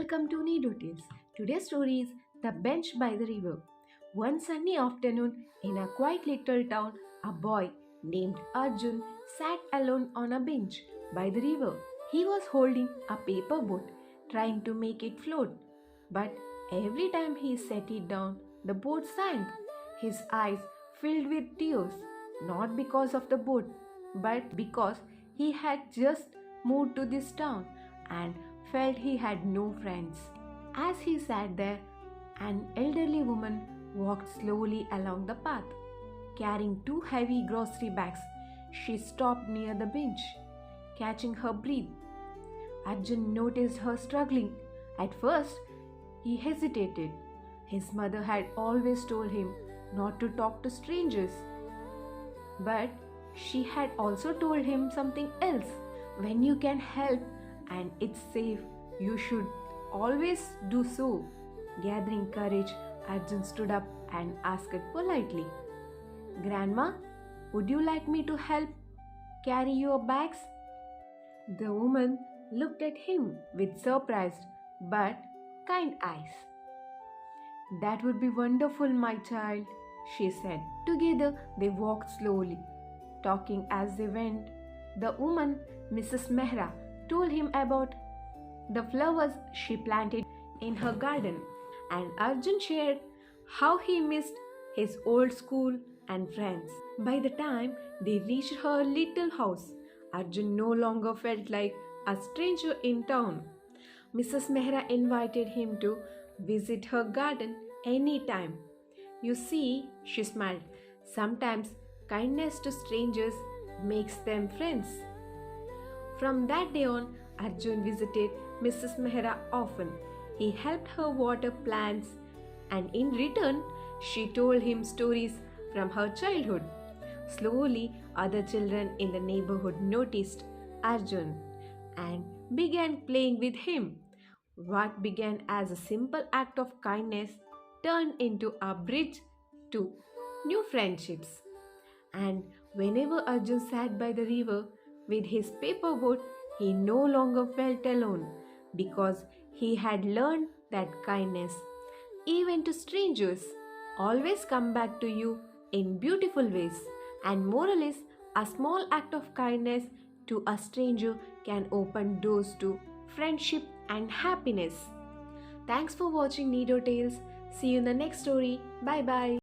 Welcome to Nido Tales. Today's story is The Bench by the River. One sunny afternoon in a quiet little town, a boy named Arjun sat alone on a bench by the river. He was holding a paper boat, trying to make it float. But every time he set it down, the boat sank. His eyes filled with tears, not because of the boat, but because he had just moved to this town and felt he had no friends. As he sat there, an elderly woman walked slowly along the path, carrying two heavy grocery bags. She stopped near the bench, catching her breath. Arjun noticed her struggling. At first, he hesitated. His mother had always told him not to talk to strangers. But she had also told him something else. When you can help and it's safe, you should always do so. Gathering courage, Arjun stood up and asked politely, "Grandma, would you like me to help carry your bags?" The woman looked at him with surprised but kind eyes. "That would be wonderful, my child," she said. Together they walked slowly, talking as they went. The woman, Mrs. Mehra, told him about the flowers she planted in her garden, and Arjun shared how he missed his old school and friends. By the time they reached her little house, Arjun no longer felt like a stranger in town. Mrs. Mehra invited him to visit her garden anytime. "You see," she smiled, "sometimes kindness to strangers makes them friends." From that day on, Arjun visited Mrs. Mehra often. He helped her water plants, and in return, she told him stories from her childhood. Slowly, other children in the neighborhood noticed Arjun and began playing with him. What began as a simple act of kindness turned into a bridge to new friendships. And whenever Arjun sat by the river with his paper boat, he no longer felt alone because he had learned that kindness, even to strangers, always come back to you in beautiful ways. And moral is, a small act of kindness to a stranger can open doors to friendship and happiness. Thanks for watching Nido Tales. See you in the next story. Bye bye.